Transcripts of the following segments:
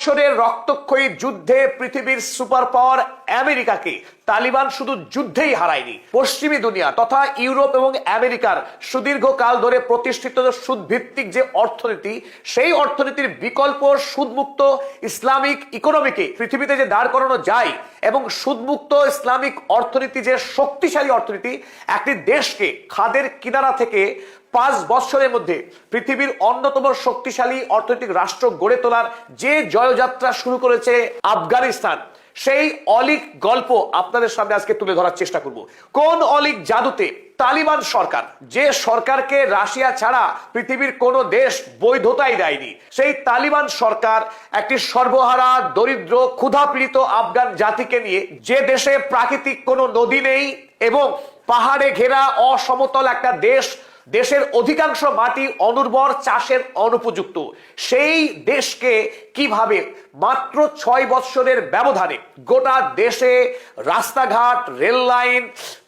বছরের রক্তক্ষয়ী যুদ্ধে পৃথিবীর সুপার পাওয়ার আমেরিকাকে তালিবান শুধু যুদ্ধেই হারায়নি, পশ্চিমী দুনিয়া তথা ইউরোপ এবং আমেরিকার সুদীর্ঘকাল ধরে প্রতিষ্ঠিত সুদভিত্তিক যে অর্থনীতি, সেই অর্থনীতির বিকল্প সুদমুক্ত ইসলামিক ইকোনমিকে পৃথিবীতে যে দাঁড় করানো যায় এবং সুদমুক্ত ইসলামিক অর্থনীতি যে শক্তিশালী অর্থনীতি, একটি দেশকে খাদের কিনারা থেকে 5 বছরের মধ্যে পৃথিবীর অন্যতম শক্তিশালী অর্থনৈতিক রাষ্ট্র গড়ে তোলার যে জয়যাত্রা শুরু করেছে আফগানিস্তান, সেই অলিক গল্প আপনাদের সামনে আজকে তুলে ধরার চেষ্টা করব। কোন অলিক জাদুতে তালিবান সরকার, যে সরকারকে রাশিয়া ছাড়া পৃথিবীর কোন দেশ বৈধতাই দেয়নি, সেই তালিবান সরকার একটি সর্বহারা দরিদ্র ক্ষুধাপীড়িত আফগান জাতিকে নিয়ে, যে দেশে প্রাকৃতিক কোনো নদী নেই এবং পাহাড়ে ঘেরা অসমতল একটা দেশ, দেশের অধিকাংশ মাটি অনুর্বর, চাষের অনুপযুক্ত, সেই দেশকে কিভাবে মাত্র 6 বছরের ব্যবধানে গোটা দেশে রাস্তাঘাট, রেল লাইন,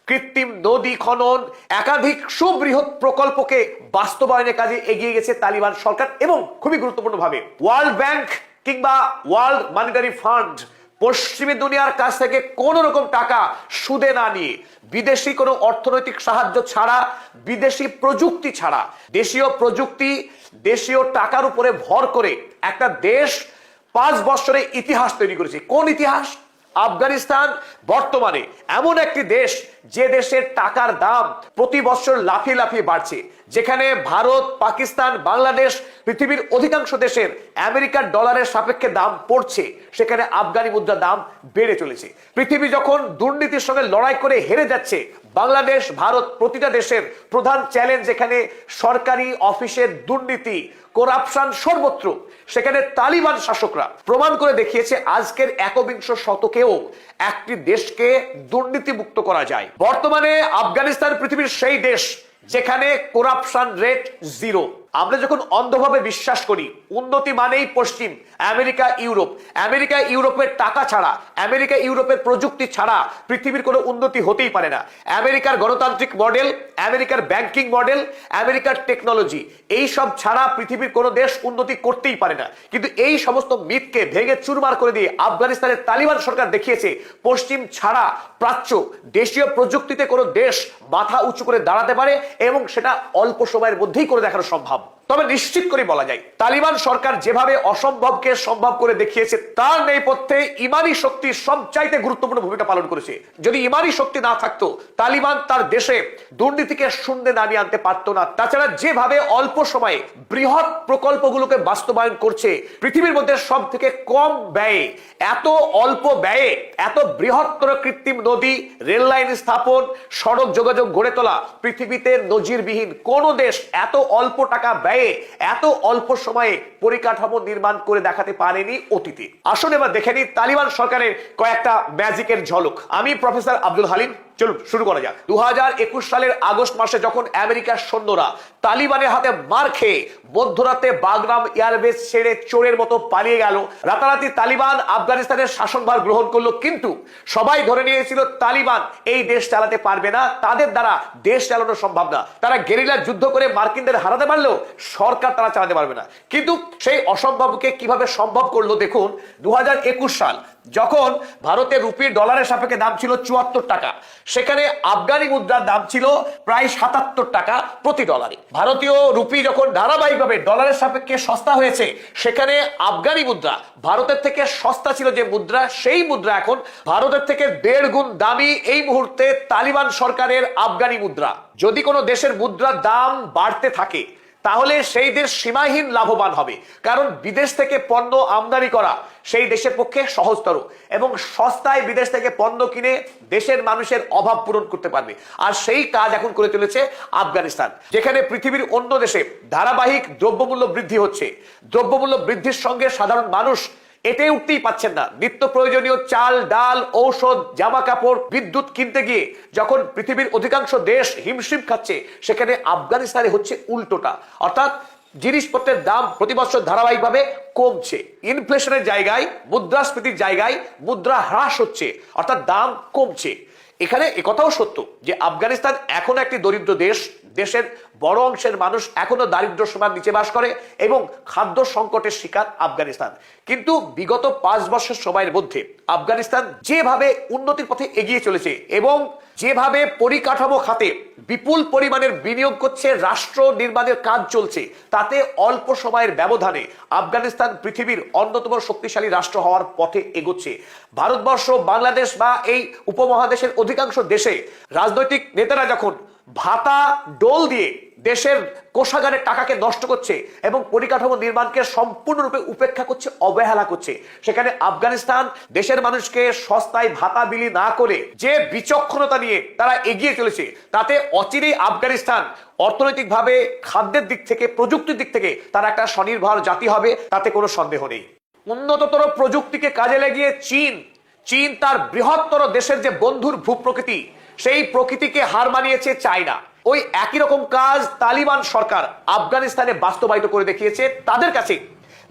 কৃত্রিম নদী খনন, একাধিক সুবৃহৎ প্রকল্পকে বাস্তবায়নের কাজে এগিয়ে গেছে তালিবান সরকার। এবং খুবই গুরুত্বপূর্ণভাবে ওয়ার্ল্ড ব্যাংক কিংবা ওয়ার্ল্ড মনিটারি ফান্ড পশ্চিমী দুনিয়ার কাছ থেকে কোন রকম টাকা সুদে না নিয়ে, বিদেশি কোনো অর্থনৈতিক সাহায্য ছাড়া, বিদেশি প্রযুক্তি ছাড়া, দেশীয় প্রযুক্তি, দেশীয় টাকার উপরে ভর করে একটা দেশ 5 বছরে ইতিহাস তৈরি করেছে। কোন ইতিহাস? আফগানিস্তান বর্তমানে এমন একটি দেশ, যে দেশের টাকার দাম প্রতি বছর লাফিয়ে লাফিয়ে বাড়ছে। যেখানে ভারত, পাকিস্তান, বাংলাদেশ, পৃথিবীর অধিকাংশ দেশের আমেরিকার ডলারের সাপেক্ষে দাম পড়ছে, সেখানে আফগানি মুদ্রার দাম বেড়ে চলেছে। পৃথিবী যখন দুর্নীতির সঙ্গে লড়াই করে হেরে যাচ্ছে, বাংলাদেশ, ভারত, প্রতিটা দেশের প্রধান চ্যালেঞ্জ এখানে সরকারি অফিসের দুর্নীতি, করাপশন সর্বত্র, সেখানে তালিবান শাসকরা প্রমাণ করে দেখিয়েছে আজকের 21 শতকেও একটি দেশকে দুর্নীতিমুক্ত করা যায়। বর্তমানে আফগানিস্তান পৃথিবীর সেই দেশ যেখানে করাপশন রেট 0। আমরা যখন অন্ধভাবে বিশ্বাস করি উন্নতি মানেই পশ্চিম, আমেরিকা, ইউরোপ, আমেরিকা ইউরোপের টাকা ছাড়া, আমেরিকা ইউরোপের প্রযুক্তি ছাড়া পৃথিবীর কোনো উন্নতি হতেই পারে না। আমেরিকার গণতান্ত্রিক মডেল, আমেরিকার ব্যাংকিং মডেল, আমেরিকার টেকনোলজি, এই সব ছাড়া পৃথিবীর কোনো দেশ উন্নতি করতেই পারে না। কিন্তু এই সমস্ত মিথকে ভেঙে চুরমার করে দিয়ে আফগানিস্তানের তালিবান সরকার দেখিয়েছে পশ্চিম ছাড়া প্রাচ্য দেশীয় প্রযুক্তিতে কোনো দেশ মাথা উঁচু করে দাঁড়াতে পারে এবং সেটা অল্প সময়ের মধ্যেই করে দেখানো সম্ভব। তবে নিশ্চিত করে বলা যায়, তালিবান সরকার যেভাবে অসম্ভবকে সম্ভব করে দেখিয়েছে, তার নেপথ্যে ইমানি শক্তি সবচাইতে গুরুত্বপূর্ণ ভূমিকা পালন করেছে। যদি ইমানি শক্তি না থাকতো, তালিবান তার দেশে দুর্নীতিকে শূন্যে নামিয়ে আনতে পারতো না। তাছাড়া যেভাবে অল্প সময়ে বৃহৎ প্রকল্পগুলোকে বাস্তবায়ন করছে, পৃথিবীর মধ্যে সব থেকে কম ব্যয়ে, এত অল্প ব্যয়ে এত বৃহত্তর কৃত্রিম নদী, রেল লাইন স্থাপন, সড়ক যোগাযোগ গড়ে তোলা, পৃথিবীতে নজিরবিহীন কোন দেশ এত অল্প টাকা ব্যয়ে এত অল্প সময়ে পরিকাঠামো নির্মাণ করে দেখাতে পারেনি অতীতে। আসুন এবার দেখে নিই তালিবান সরকারের কয়েকটা ম্যাজিকের ঝলক। আমি প্রফেসর আব্দুল হালিম, চলুন শুরু করা যাক। 2021 সালের আগস্ট মাসে যখন আমেরিকার সৈন্যরা তালিবানের হাতে মার খেয়ে মধ্যরাতে বাগরাম এয়ারবেস ছেড়ে চোরের মতো পালিয়ে গেল, রাতারাতি তালিবান আফগানিস্তানের শাসনভার গ্রহণ করলো। কিন্তু সবাই ধরে নিয়েছিল তালিবান এই দেশ চালাতে পারবে না, তাদের দ্বারা দেশ চালানো সম্ভব না। তারা গেরিলা যুদ্ধ করে মার্কিনদের হারাতে পারলেও সরকার তারা চালাতে পারবে না। কিন্তু সেই অসম্ভবকে কিভাবে সম্ভব করলো দেখুন। 2021 সাল যখন ভারতের রুপির ডলারের সাপেক্ষে দাম ছিল 74 টাকা, সেখানে আফগানি মুদ্রার দাম ছিল প্রায় 77 টাকা প্রতি ডলারে। ভারতীয় রুপি যখন ধারাবাহিকভাবে ডলারের সাপেক্ষে সস্তা হয়েছে, সেখানে আফগানি মুদ্রা ভারতের থেকে সস্তা ছিল যে মুদ্রা, সেই মুদ্রা এখন ভারতের থেকে 1.5 গুণ দামি এই মুহূর্তে তালিবান সরকারের আফগানি মুদ্রা। যদি কোনো দেশের মুদ্রার দাম বাড়তে থাকে, তাহলে সেই দেশ সীমাহীন লাভবান হবে, কারণ বিদেশ থেকে পণ্য আমদানি করা সেই দেশের পক্ষে সহজতর এবং সস্তায় বিদেশ থেকে পণ্য কিনে দেশের মানুষের অভাব পূরণ করতে পারবে। আর সেই কাজ এখন করে চলেছে আফগানিস্তান, যেখানে পৃথিবীর অন্য দেশে ধারাবাহিক দ্রব্যমূল্য বৃদ্ধি হচ্ছে। দ্রব্যমূল্য বৃদ্ধির সঙ্গে সাধারণ মানুষ এটাই উঠতেই পাচ্ছেন না। নিত্য প্রয়োজনীয় চাল, ডাল, ঔষধ, জামা কাপড়, বিদ্যুৎ কিনতে গিয়ে যখন পৃথিবীর অধিকাংশ দেশ হিমশিম খাচ্ছে, সেখানে আফগানিস্তানে হচ্ছে উল্টোটা। অর্থাৎ জিনিসপত্রের দাম প্রতি বছর ধারাবাহিকভাবে কমছে। ইনফ্লেশনের জায়গায়, মুদ্রাস্ফীতির জায়গায় মুদ্রা হ্রাস হচ্ছে, অর্থাৎ দাম কমছে। এখানে একথাও সত্য যে আফগানিস্তান এখনো একটি দরিদ্র দেশ, দেশের বড় অংশের মানুষ এখনো দারিদ্র সীমার নিচে বাস করে এবং খাদ্য সংকটের শিকার আফগানিস্তান। কিন্তু বিগত 5 বছর সময়ের মধ্যে আফগানিস্তান যেভাবে উন্নতির পথে এগিয়ে চলেছে এবং যেভাবে পরিকাঠামো খাতে বিপুল পরিমাণের বিনিয়োগ করছে, রাষ্ট্র নির্মাণের কাজ চলছে, তাতে অল্প সময়ের ব্যবধানে আফগানিস্তান পৃথিবীর অন্যতম শক্তিশালী রাষ্ট্র হওয়ার পথে এগোচ্ছে। ভারতবর্ষ, বাংলাদেশ বা এই উপমহাদেশের অধিকাংশ দেশে রাজনৈতিক নেতারা যখন ভাতা ডোল দিয়ে দেশের কোষাগারের টাকাকে নষ্ট করছে এবং পরিকাঠামো নির্মাণকে সম্পূর্ণরূপে উপেক্ষা করছে, অবহেলা করছে, সেখানে আফগানিস্তান দেশের মানুষকে সস্তায় ভাতা বিলি না করে যে বিচক্ষণতা নিয়ে তারা এগিয়ে চলেছে, তাতে অচিরেই আফগানিস্তান অর্থনৈতিকভাবে, খাদ্যের দিক থেকে, প্রযুক্তির দিক থেকে তারা একটা স্বনির্ভর জাতি হবে, তাতে কোনো সন্দেহ নেই। উন্নততর প্রযুক্তিকে কাজে লাগিয়ে চীন তার বৃহত্তর দেশের যে বন্ধুর ভূপ্রকৃতি, সেই প্রকৃতিকে হার মানিয়েছে চায়না। ওই একই রকম কাজ তালিবান সরকার আফগানিস্তানে বাস্তবায়িত করে দেখিয়েছে। তাদের কাছে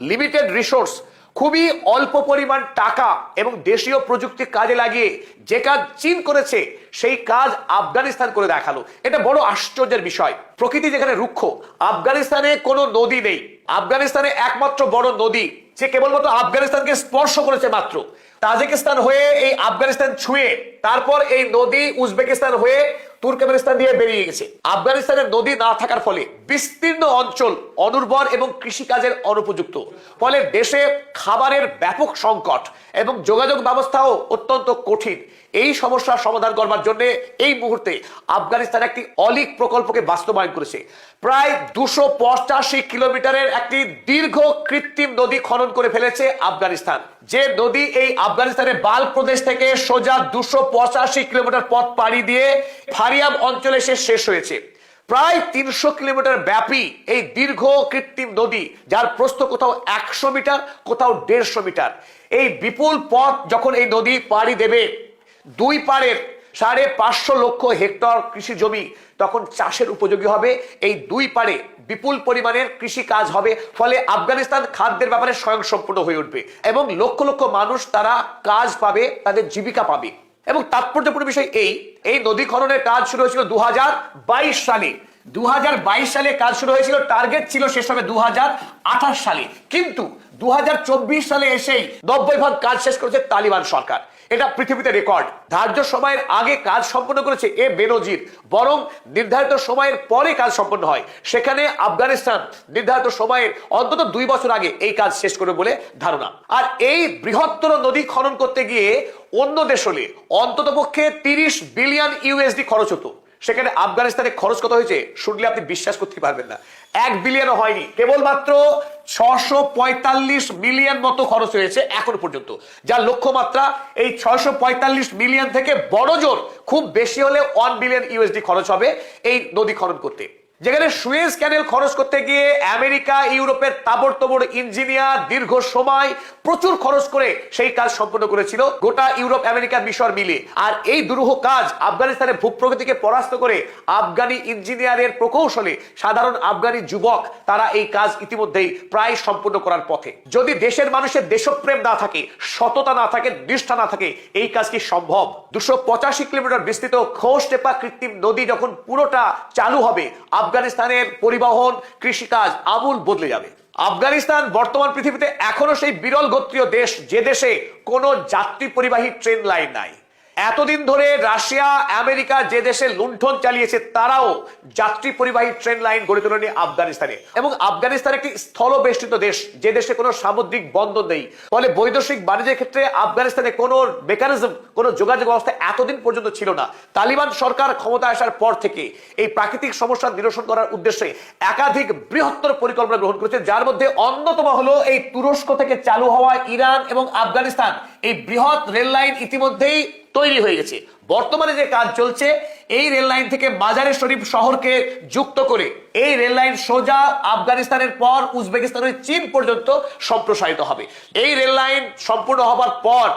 লিমিটেড রিসোর্স, খুবই অল্প পরিমাণ টাকা এবং দেশীয় প্রযুক্তি কাজে লাগিয়ে যে কাজ চীন করেছে সেই কাজ আফগানিস্তান করে দেখালো। এটা বড় আশ্চর্যের বিষয়। প্রকৃতি যেখানে রুক্ষ, আফগানিস্তানে কোনো নদী নেই। আফগানিস্তানে একমাত্র বড় নদী যে কেবলমাত্র আফগানিস্তানকে স্পর্শ করেছে মাত্র, তাজিকিস্তান হয়ে এই আফগানিস্তান ছুঁয়ে তারপর এই নদী উজবেকিস্তান হয়ে তুর্কমেনিস্তান দিয়ে বেরিয়ে গেছে। আফগানিস্তানের নদী না থাকার ফলে বিস্তীর্ণ অঞ্চল অনুর্বর এবং কৃষিকাজের অনুপযুক্ত, ফলে দেশে খাবারের ব্যাপক সংকট এবং যোগাযোগ ব্যবস্থাও অত্যন্ত কঠিন। এই সমস্যার সমাধান করবার জন্য এই মুহূর্তে আফগানিস্তান একটি অলিক প্রকল্পকে বাস্তবায়ন করেছে। প্রায় 285 কিলোমিটারের একটি দীর্ঘ কৃত্রিম নদী খনন করে ফেলেছে আফগানিস্তান, যে নদী এই আফগানিস্তানের বাল প্রদেশ থেকে সোজা 285 কিলোমিটার পথ পাড়ি দিয়ে ফারিয়াব অঞ্চলে এসে শেষ হয়েছে। প্রায় 300 কিলোমিটার ব্যাপী এই দীর্ঘ কৃত্রিম নদী, যার প্রস্থ কোথাও 100 মিটার, কোথাও 150 মিটার। এই বিপুল পথ যখন এই নদী পাড়ি দেবে, দুই পাড়ের 550 লক্ষ হেক্টর কৃষি জমি তখন চাষের উপযোগী হবে। এই দুই পাড়ে বিপুল পরিমাণের কৃষি কাজ হবে, ফলে আফগানিস্তান খাদ্যের ব্যাপারে স্বয়ংসম্পূর্ণ হয়ে উঠবে এবং লক্ষ লক্ষ মানুষ তারা কাজ পাবে, তাদের জীবিকা পাবে। এবং তাৎপর্যপূর্ণ বিষয় এই নদী খননের কাজ শুরু হয়েছিল 2022 সালে। 2022 সালে কাজ শুরু হয়েছিল, টার্গেট ছিল শেষ হবে 2028 সালে, কিন্তু 2024 সালে এসেই 90% কাজ শেষ করেছে তালিবান সরকার। এটা পৃথিবীতে রেকর্ড। ধার্য সময়ের আগে কাজ সম্পন্ন করেছে এ বেনজির, বরং নির্ধারিত সময়ের পরে কাজ সম্পন্ন হয়। সেখানে আফগানিস্তান নির্ধারিত সময়ের অন্তত 2 বছর আগে এই কাজ শেষ করে বলে ধারণা। আর এই বৃহত্তর নদী খনন করতে গিয়ে অন্য দেশ হলে অন্তত পক্ষে 30 বিলিয়ন ইউএসডি খরচ হতো, সেখানে আফগানিস্তানে খরচ কত হয়েছে শুনলে আপনি বিশ্বাস করতে পারবেন না। 1 বিলিয়নও হয়নি, কেবলমাত্র 645 মিলিয়ন মতো খরচ হয়েছে এখন পর্যন্ত, যার লক্ষ্যমাত্রা এই 645 মিলিয়ন থেকে বড় জোর খুব বেশি হলে 1 বিলিয়ন ইউএসডি খরচ হবে এই নদী খনন করতে। যেখানে সুয়েজ ক্যানেল খরচ করতে গিয়ে আমেরিকা, ইউরোপের তাবড়তোড় ইঞ্জিনিয়ার দীর্ঘ সময় প্রচুর খরচ করে সেই কাজ সম্পন্ন করেছিল গোটা ইউরোপ, আমেরিকা, মিশর মিলে। আর এই দুরূহ কাজ আফগানিস্তানের ভূপ্রকৃতিকে পরাস্ত করে আফগানি ইঞ্জিনিয়ারের প্রকৌশলে সাধারণ আফগানি যুবক তারা এই কাজ ইতিমধ্যেই প্রায় সম্পূর্ণ করার পথে। যদি দেশের মানুষের দেশপ্রেম না থাকে, সততা না থাকে, নিষ্ঠা না থাকে, এই কাজ কি সম্ভব? 285 কিলোমিটার বিস্তৃত খোসটেপা কৃত্রিম নদী যখন পুরোটা চালু হবে, আফগানিস্তানের পরিবহন, কৃষিকাজ আমূল বদলে যাবে। আফগানিস্তান বর্তমান পৃথিবীতে এখনো সেই বিরল গোত্রীয় দেশ যে দেশে কোনো যাত্রী পরিবাহী ট্রেন লাইন নাই। এতদিন ধরে রাশিয়া, আমেরিকা যে দেশে লুণ্ঠন চালিয়েছে, তারাও যাত্রী পরিবাহী ট্রেন লাইন গড়ে তোলেনি আফগানিস্তানে। এবং আফগানিস্তান একটি স্থলবেষ্টিত দেশ, যে দেশে কোনো সামুদ্রিক বন্দর নেই, ফলে বৈদেশিক বাণিজ্যের ক্ষেত্রে আফগানিস্তানে কোনো মেকানিজম, কোনো যোগাযোগ ব্যবস্থা এতদিন পর্যন্ত ছিল না। তালিবান সরকার ক্ষমতা আসার পর থেকে এই প্রাকৃতিক সমস্যা নিরসন করার উদ্দেশ্যে একাধিক বৃহত্তর পরিকল্পনা গ্রহণ করেছে, যার মধ্যে অন্যতম হলো এই তুরস্ক থেকে চালু হওয়া ইরান এবং আফগানিস্তান এই বৃহৎ রেল লাইন ইতিমধ্যেই তৈরি হয়ে গেছে। বর্তমানে যে কাজ চলছে, এই রেল লাইন থেকে মাজারে শরীফ শহরকে যুক্ত করে এই রেল লাইন সোজা আফগানিস্তানের পর উজবেকিস্তান হয়ে চীন পর্যন্ত সম্প্রসারিত হবে। এই রেল লাইন সম্পূর্ণ হবার পর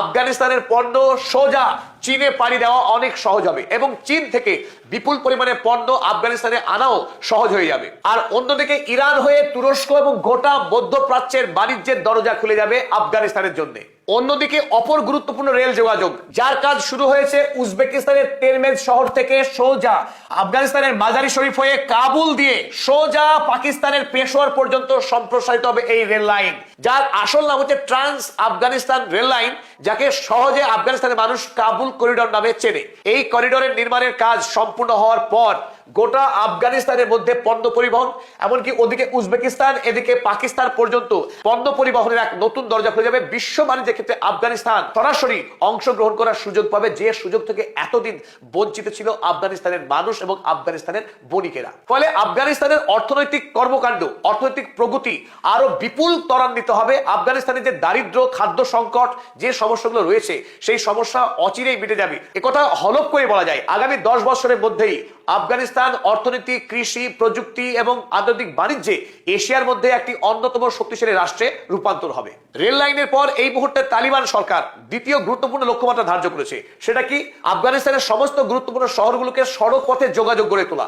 আফগানিস্তানের পণ্য সোজা চীনে পাড়ি দেওয়া অনেক সহজ হবে এবং চীন থেকে বিপুল পরিমাণে পণ্য আফগানিস্তানে আনাও সহজ হয়ে যাবে। আর অন্যদিকে ইরান হয়ে তুরস্ক এবং গোটা মধ্যপ্রাচ্যের বাণিজ্যের দরজা খুলে যাবে আফগানিস্তানের জন্য। অন্যদিকে অপর গুরুত্বপূর্ণ রেল যোগাযোগ যার কাজ শুরু হয়েছে উজবেকিস্তানের তেরমেজ শহর থেকে সোজা আফগানিস্তানের মাজারি শরীফ হয়ে কাবুল দিয়ে সোজা পাকিস্তানের পেশোয়ার পর্যন্ত সম্প্রসারিত হবে এই রেল লাইন, যার আসল নাম হচ্ছে ট্রান্স আফগানিস্তান রেল লাইন, যাকে সহজে আফগানিস্তানের মানুষ কাবুল করিডোর নামে চেনে। এই করিডোরের নির্মাণের কাজ সম্পূর্ণ হওয়ার পর গোটা আফগানিস্তানের মধ্যে পণ্য পরিবহন, এমনকি ওদিকে উজবেকিস্তান এদিকে পাকিস্তান পর্যন্ত পণ্য পরিবহনের এক নতুন দরজা খুলে যাবে। বিশ্ব বাণিজ্যের ক্ষেত্রে আফগানিস্তান সরাসরি অংশগ্রহণ করার সুযোগ পাবে, যে সুযোগ থেকে এতদিন বঞ্চিত ছিল আফগানিস্তানের মানুষ এবং আফগানিস্তানের বণিকেরা। ফলে আফগানিস্তানের অর্থনৈতিক কর্মকাণ্ড, অর্থনৈতিক প্রগতি আরো বিপুল ত্বরান্বিত হবে। আফগানিস্তানের যে দারিদ্র, খাদ্য সংকট, যে সমস্যাগুলো রয়েছে সেই সমস্যা অচিরেই মিটে যাবে। একথা হলফ করে বলা যায় আগামী 10 বছরের মধ্যেই আফগানিস্তান অর্থনীতি, কৃষি, প্রযুক্তি এবং আন্তর্জাতিক বাণিজ্যে এশিয়ার মধ্যে একটি অন্যতম শক্তিশালী রাষ্ট্রে রূপান্তর হবে। রেল লাইনের পর এই মুহূর্তে তালিবান সরকার দ্বিতীয় গুরুত্বপূর্ণ লক্ষ্যমাত্রা ধার্য করেছে। সেটা কি? আফগানিস্তানের সমস্ত গুরুত্বপূর্ণ শহরগুলোকে সড়ক পথে যোগাযোগ গড়ে তোলা।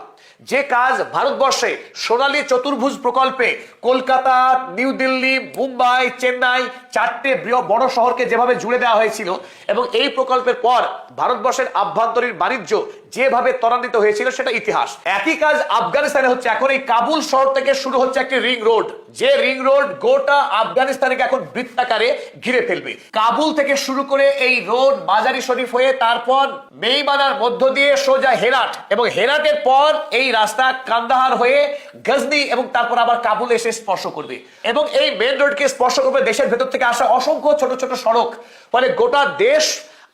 যে কাজ ভারতবর্ষে সোনালী চতুর্ভুজ প্রকল্পে কলকাতা, নিউ দিল্লি, মুম্বাই, চেন্নাই 4টে বড় শহরকে যেভাবে জুড়ে দেওয়া হয়েছিল এবং এই প্রকল্পের পর ভারতবর্ষের আভ্যন্তরীণ বাণিজ্য যেভাবে ত্বরান্বিত হয়েছিল সেটা ইতিহাস। একই কাজ আফগানিস্তানে হচ্ছে। এখন এই কাবুল শহর থেকে শুরু হচ্ছে একটি রিং রোড, যে রিং রোড গোটা আফগানিস্তানকে এখন বৃত্তাকারে ঘিরে ফেলবে। কাবুল থেকে শুরু করে এই রোড মাজারি শরীফ হয়ে তারপর মেইমানার মধ্য দিয়ে সোজা হেরাট এবং হেরাটের পর এই রাস্তা কান্দাহার হয়ে গজনি এবং তারপর আবার কাবুল এসে স্পর্শ করবে এবং এই মেন রোডকে স্পর্শ করবে দেশের ভেতর থেকে আসা অসংখ্য ছোট ছোট সড়ক। ফলে গোটা দেশ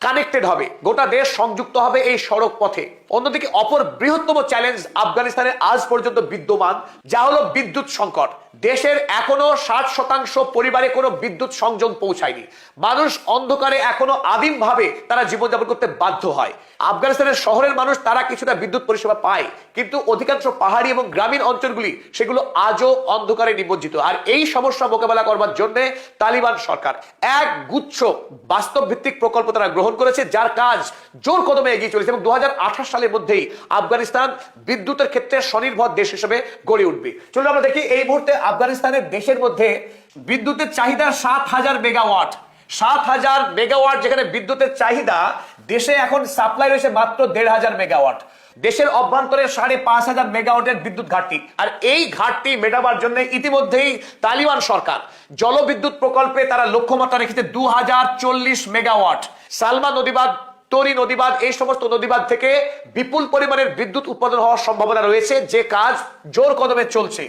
কানেক্টেড হবে, গোটা দেশ সংযুক্ত হবে এই সড়ক পথে। অন্যদিকে অপর বৃহত্তম চ্যালেঞ্জ আফগানিস্তানের আজ পর্যন্ত বিদ্যমান, যা হলো বিদ্যুৎ সংকট। দেশের এখনো 60% পরিবারে কোনো বিদ্যুৎ সংযোগ পৌঁছায়নি। মানুষ অন্ধকারে এখনো আদিম ভাবে তারা জীবনযাপন করতে বাধ্য হয়। আফগানিস্তানের শহরের মানুষ তারা কিছুটা বিদ্যুৎ পরিষেবা পায়, কিন্তু অধিকাংশ পাহাড়ি এবং গ্রামীণ অঞ্চলগুলি সেগুলো আজও অন্ধকারে নিমজ্জিত। আর এই সমস্যা মোকাবেলা করবার জন্য তালিবান সরকার এক গুচ্ছ বাস্তব ভিত্তিক প্রকল্প তারা গ্রহণ করেছে, যার কাজ জোর কদমে এগিয়ে চলেছে এবং 2028 সালের মধ্যেই আফগানিস্তান বিদ্যুতের ক্ষেত্রে স্বনির্ভর দেশ হিসেবে গড়ে উঠবে। চলুন আমরা দেখি এই মুহূর্তে আফগানিস্তানের দেশের মধ্যে বিদ্যুতের চাহিদা 7000 মেগাওয়াট। 7000 মেগাওয়াট যেখানে বিদ্যুতের চাহিদা, দেশে এখন সাপ্লাই রয়েছে মাত্র 1500 মেগাওয়াট। দেশের অভ্যন্তরে 5500 মেগাওয়াটের বিদ্যুৎ ঘাটতি। আর এই ঘাটতি মেটাবার জন্য ইতিমধ্যেই তালিবান সরকার জলবিদ্যুৎ প্রকল্পে তারা লক্ষ্যমাত্রা রেখেছে 2040 মেগাওয়াট। সালমা নদীবাঁধ, তরি নদীবাঁধ, এই সমস্ত নদীবাঁধ থেকে বিপুল পরিমাণের বিদ্যুৎ উৎপাদন হওয়ার সম্ভাবনা রয়েছে, যে কাজ জোর কদমে চলছে।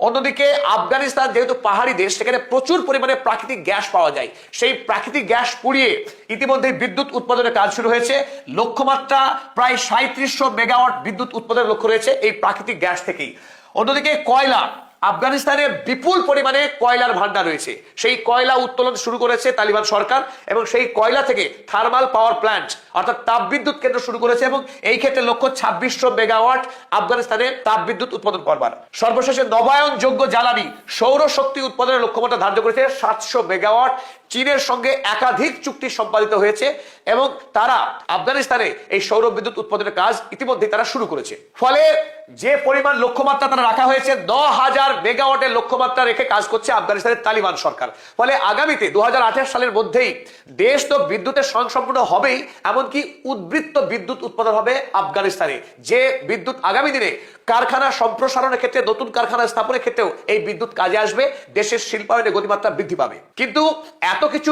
অন্যদিকে আফগানিস্তান যেহেতু পাহাড়ি দেশ, সেখানে প্রচুর পরিমাণে প্রাকৃতিক গ্যাস পাওয়া যায়। সেই প্রাকৃতিক গ্যাস পুড়িয়ে ইতিমধ্যে বিদ্যুৎ উৎপাদনের কাজ শুরু হয়েছে। লক্ষ্যমাত্রা প্রায় 3700 মেগাওয়াট বিদ্যুৎ উৎপাদনের লক্ষ্য রয়েছে এই প্রাকৃতিক গ্যাস থেকেই। অন্যদিকে কয়লা, আফগানিস্তানে বিপুল পরিমাণে কয়লার ভান্ডার রয়েছে। সেই কয়লা উত্তোলন শুরু করেছে তালিবান সরকার এবং সেই কয়লা থেকে থার্মাল পাওয়ার প্ল্যান্ট অর্থাৎ তাপবিদ্যুৎ কেন্দ্র শুরু করেছে এবং এই ক্ষেত্রে লক্ষ্য 2600 মেগাওয়াট আফগানিস্তানে তাপবিদ্যুৎ উৎপাদন করবার। সর্বশেষে নবায়নযোগ্য জ্বালানি সৌরশক্তি উৎপাদনের লক্ষ্যমাত্রা ধার্য করেছে 700 মেগাওয়াট। চীনের সঙ্গে একাধিক চুক্তি সম্পাদিত হয়েছে এবং তারা আফগানিস্তানে এই সৌর বিদ্যুৎ উৎপাদনের কাজ ইতিমধ্যে তারা শুরু করেছে। ফলে যে পরিমাণ লক্ষ্যমাত্রা তারা রাখা হয়েছে 9000 মেগাওয়াটের লক্ষ্যমাত্রা রেখে কাজ করছে আফগানিস্তানের তালিবান সরকার। ফলে আগামীতে 2028 সালের মধ্যেই দেশ তো বিদ্যুতের স্বয়ংসম্পূর্ণ হবেই, এমনকি উদ্বৃত্ত বিদ্যুৎ উৎপাদন হবে আফগানিস্তানে, যে বিদ্যুৎ আগামী দিনে কারখানা সম্প্রসারণের ক্ষেত্রে, নতুন কারখানা স্থাপনের ক্ষেত্রেও এই বিদ্যুৎ কাজে আসবে। দেশের শিল্পায়নের গতিমাত্রা বৃদ্ধি পাবে। কিন্তু এত কিছু